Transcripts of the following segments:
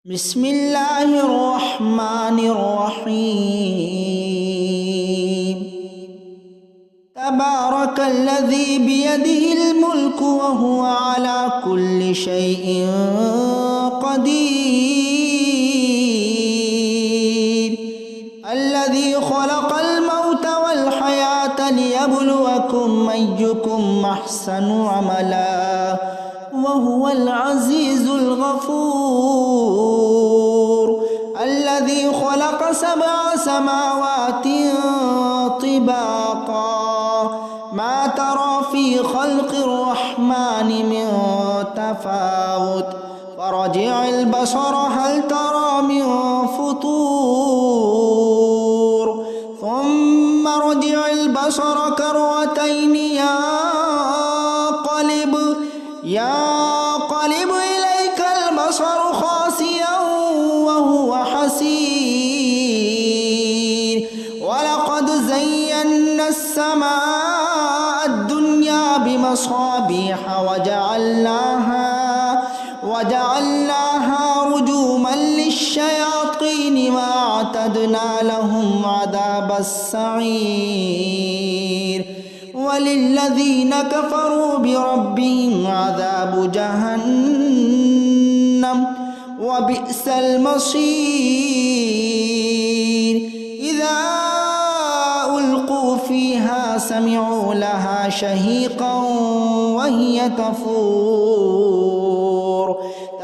بسم الله الرحمن الرحيم. تبارك الذي بيده الملك وهو على كل شيء قدير. الذي خلق الموت والحياة ليبلوكم أيكم أحسن عملا وهو العزيز الغفور. الذي خلق 7 سماوات طباقا ما ترى في خلق الرحمن من تفاوت فرجع البصر هل ترى من فطور ثم رجع البصر كرتين ينقلب إليك البصر خاسئا وهو حسير. ولقد زينا السماء الدنيا بمصابيح وجعلناها رجوما للشياطين وأعتدنا لهم عذاب السعير. وللذين كفروا بربهم عذاب جهنم وبئس المصير. إذا ألقوا فيها سمعوا لها شهيقا وهي تفور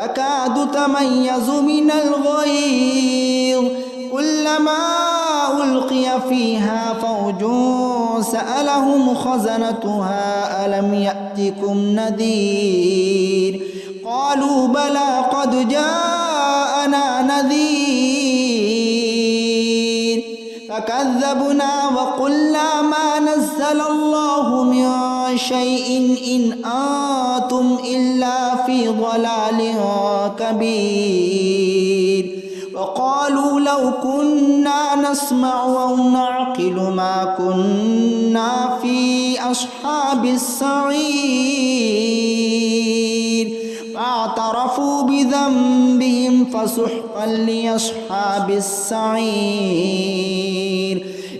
تكاد تميز من الغيظ كلما ألقي فيها فوج سألهم خزنتها ألم يأتكم نذير قالوا بلى قد جاءنا نذير فكذبنا وقلنا ما نزل الله من شيء إن أنتم إلا في ضلال كبير. وقالوا لو كنا نسمع أو نعقل ما كنا في أصحاب السعير فاعترفوا بذنبهم فسحقا لأصحاب السعير.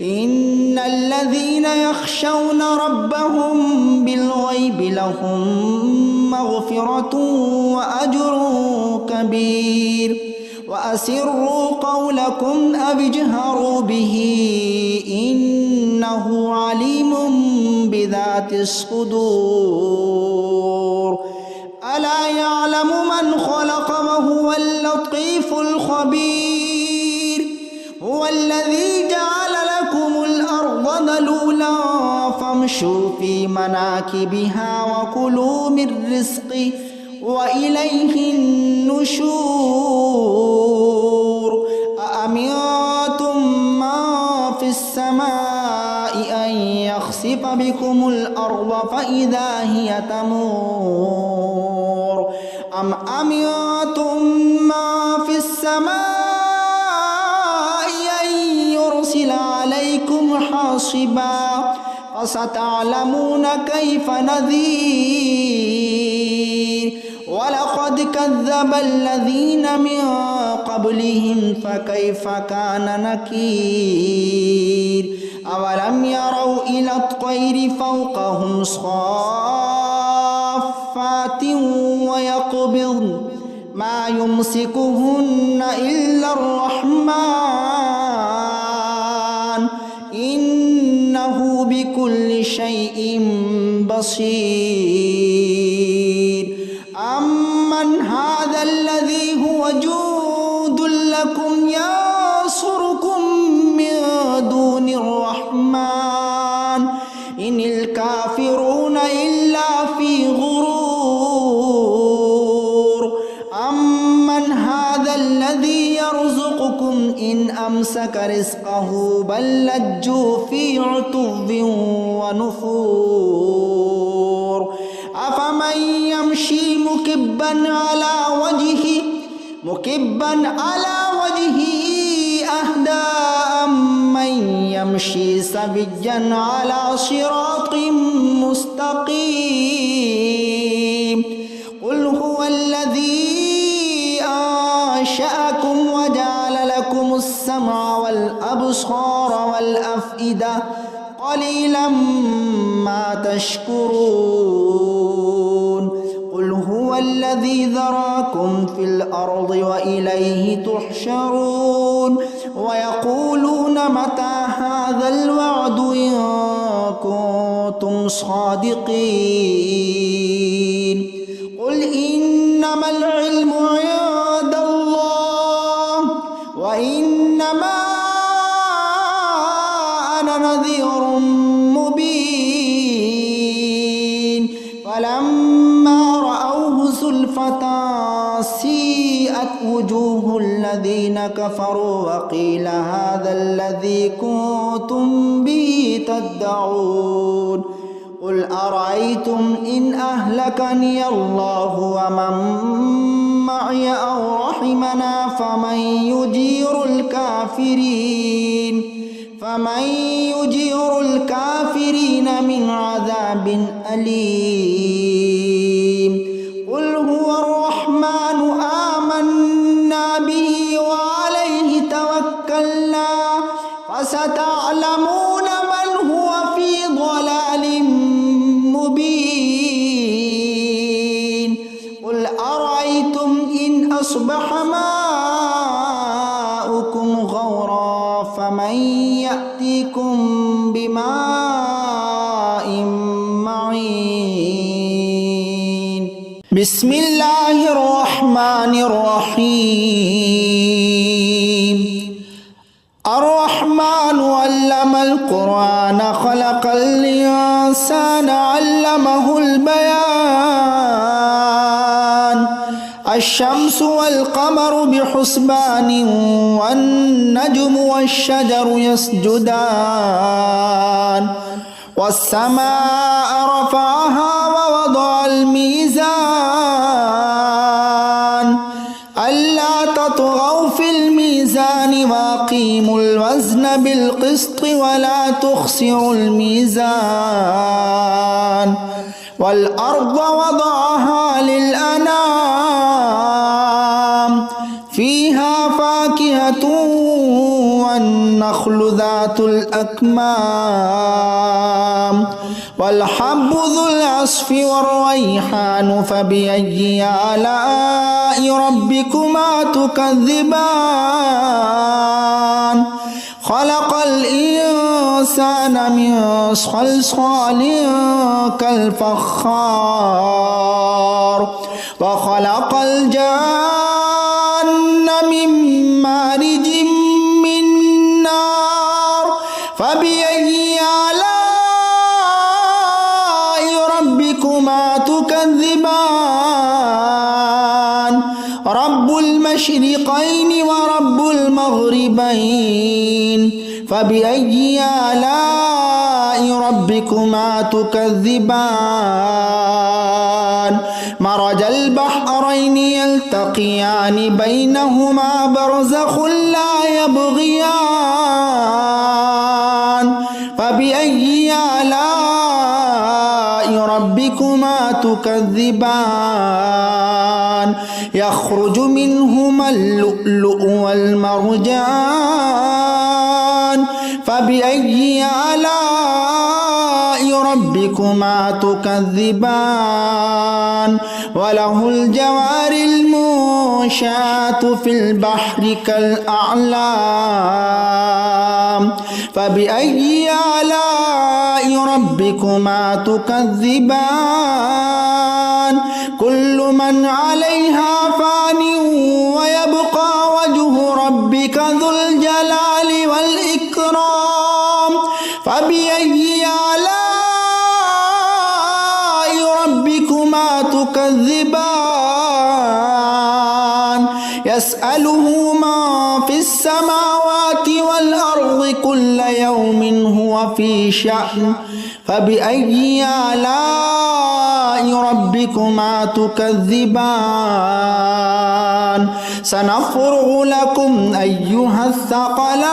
إن الذين يخشون ربهم بالغيب لهم مغفرة وأجر كبير. وأسروا قولكم أو اجهروا به إنه عليم بذات الصدور. ألا يعلم من خلق وهو اللطيف الخبير. هو الذي جعل لكم الأرض ذلولا فامشوا في مناكبها وكلوا من رزقه وإليه النشور. أأمنتم من في السماء أن يخسف بكم الأرض فإذا هي تمور أم أمنتم من في السماء أن يرسل عليكم حاصبا فستعلمون كيف نذير. ولقد كذب الذين من قبلهم فكيف كان نكير. أولم يروا إلى الطير فوقهم صافات ويقبضن ما يمسكهن إلا الرحمن إنه بكل شيء بصير. أمن هذا الذي هو جند لكم ينصركم من دون الرحمن إن الكافرون إلا في غرور. أمن هذا الذي يرزقكم إن أمسك رزقه بل لجوا في عتو ونفور. أفمن يمشي مكبا على وجهه أهدى أمن يمشي سويا على صراط مستقيم. قل هو الذي أنشأكم وجعل لكم السمع والأبصار والأفئدة قليلا ما تشكرون قل هو الذي ذراكم في الأرض وإليه تحشرون ويقولون متى هذا الوعد إن كنتم صادقين قل إنما العلم عند الله وإنما أنا نذير مبين فلما رأوه زلفة سيئت وجوه الذين كفروا وقيل هذا الذي كنتم به تدعون قل أرأيتم إن أهلكني الله ومن معي أو رحمنا فمن يجير الكافرين من عذاب أليم قل هو الرحمن آمنا به وعليه توكلنا فستعلمون من هو في ضلال مبين قل أرأيتم إن أصبح ماؤكم غورا فمن يأتيكم بماء معين بسم الله الرحمن الرحيم الرحمن علم القرآن خلق الإنسان علمه البيان الشمس والقمر بحسبان والنجم والشجر يسجدان والسماء رفعها ووضع الميزان ألا تطغوا في الميزان وأقيموا الوزن بالقسط ولا تخسروا الميزان والأرض وضعها للأنام فيها فاكهة والنخل ذات الأكمام والحب ذو العصف والريحان فبأي آلاء ربكما تكذبان خلق الإنسان من صلصال كالفخار وخلق الجان من مارج من نار فبأي آلاء ربكما تكذبان رب المشرقين ورب المغربين فبأي آلاء ربكما تكذبان مرج البحرين يلتقيان بينهما برزخ لا يبغيان فبأي آلاء ربكما تكذبان يخرج منهما اللؤلؤ والمرجان فبأي آلاء ربكما تكذبان وله الجوار المنشآت في البحر كالأعلام فبأي آلاء ربكما تكذبان كل من عليها فان ويبقى وجه ربك ذو الجلال والإكرام فبأي آلاء ربكما تكذبان يسأله ما في السماوات والأرض كل يوم هو في شأن فبأي آلاء ربكما تكذبان سنفرغ لكم أيها الثقلان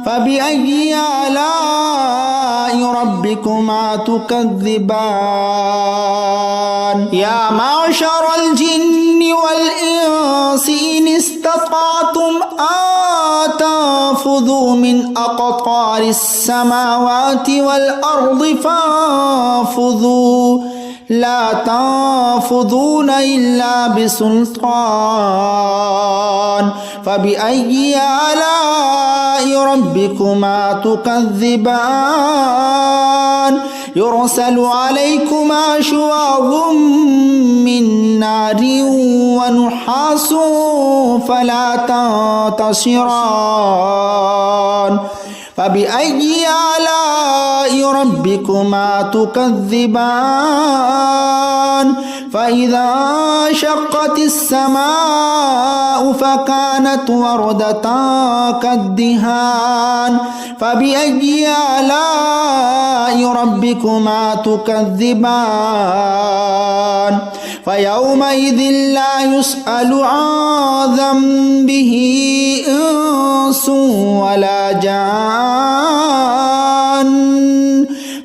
فبأي آلاء ربكما ربكما تكذبان يا معشر الجن والإنس إن استطعتم أن تنفذوا من أقطار السماوات والأرض فانفذوا لا تنفذون إلا بسلطان فبأي آلاء ربكما تكذبان يرسل عليكما شواظ من نار ونحاس فلا تنتصران فبأي آلاء ربكما تكذبان فإذا شقت السماء فكانت وردة كالدهان فبأي آلاء ربكما تكذبان فيومئذ لا يسأل عن ذنبه إنس ولا جان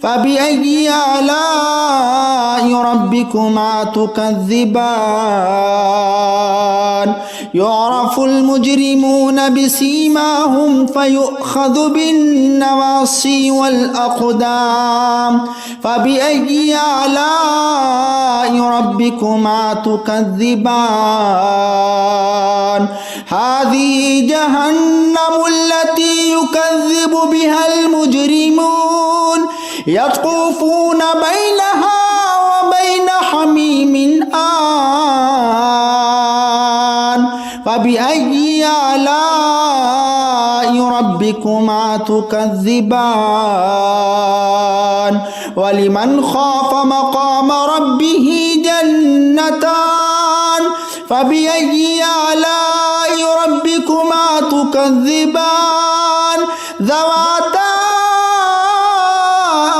فبأي آلاء ربكما تكذبان يعرف المجرمون بسيماهم فيؤخذ بالنواصي والأقدام فبأي آلاء ربكما تكذبان هذه جهنم التي يكذب بها المجرمون يطوفون بينها وبين حميم آن فبأي آلاء ربكما تكذبان ولمن خاف مقام ربه جنتان فبأي آلاء ربكما تكذبان ذواتا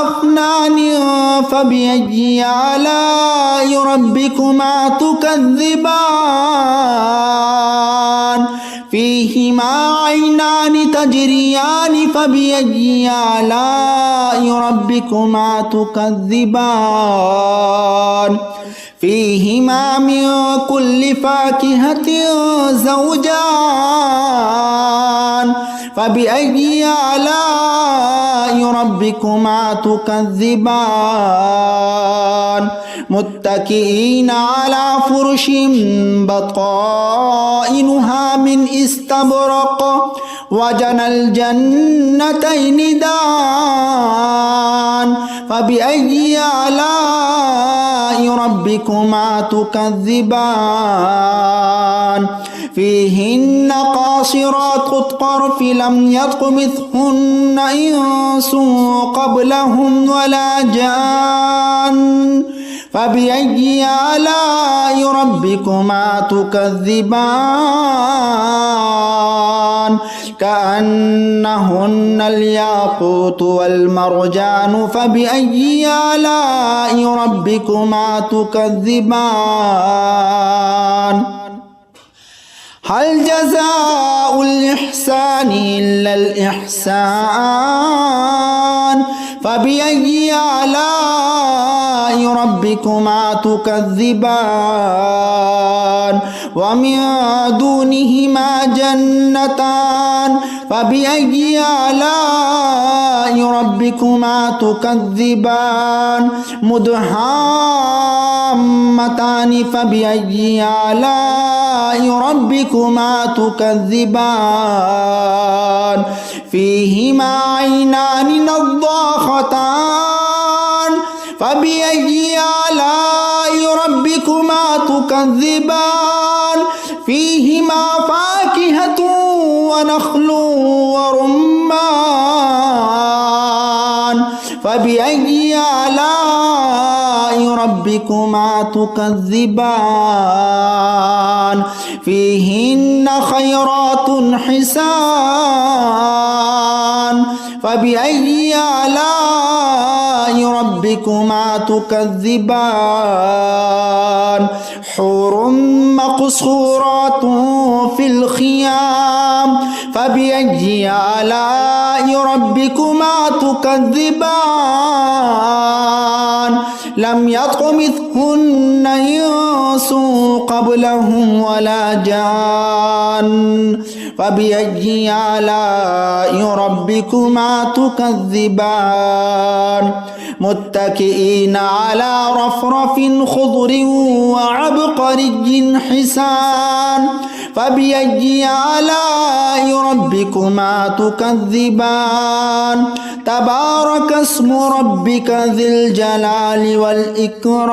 أفنان فبأي آلاء ربكما تكذبان فيهما عينان تجريان فبأي آلاء ربكما تكذبان فيهما من كل فاكهة زوجان فبأي آلاء ربكما تكذبان متكئين على فرش بطائنها من استبرق وجنى الجنتين دان فبأي آلاء ربكما تكذبان فيهن قاصرات الطرف لم يطمثهن إنس قبلهم ولا جان فبأي آلاء ربكما تكذبان كأنهن الياقوت والمرجان فبأي آلاء ربكما تكذبان هل جزاء الإحسان إلا الإحسان فبأي آلاء ربكما تكذبان ومن دونهما جنتان فبأي آلاء ربكما تكذبان مدهامتان فبأي آلاء ربكما تكذبان فيهما عينان نضاختان فبأي آلاء ربكما تكذبان فيهما فاكهة ونخل ورمان فبأي آلاء ربكما تكذبان فيهن خيرات حسان فبأي آلاء ربكما تكذبان حور مقصورات في الخيام فبأي آلاء ربكما تكذبان لم يطمثهن إنس قبلهم ولا جان فبأي آلاء ربكما تكذبان متكئين على رفرف خضر وعبقري حسان فبأي آلاء ربكما تكذبان تبارك اسم ربك ذي الجلال والإكرام.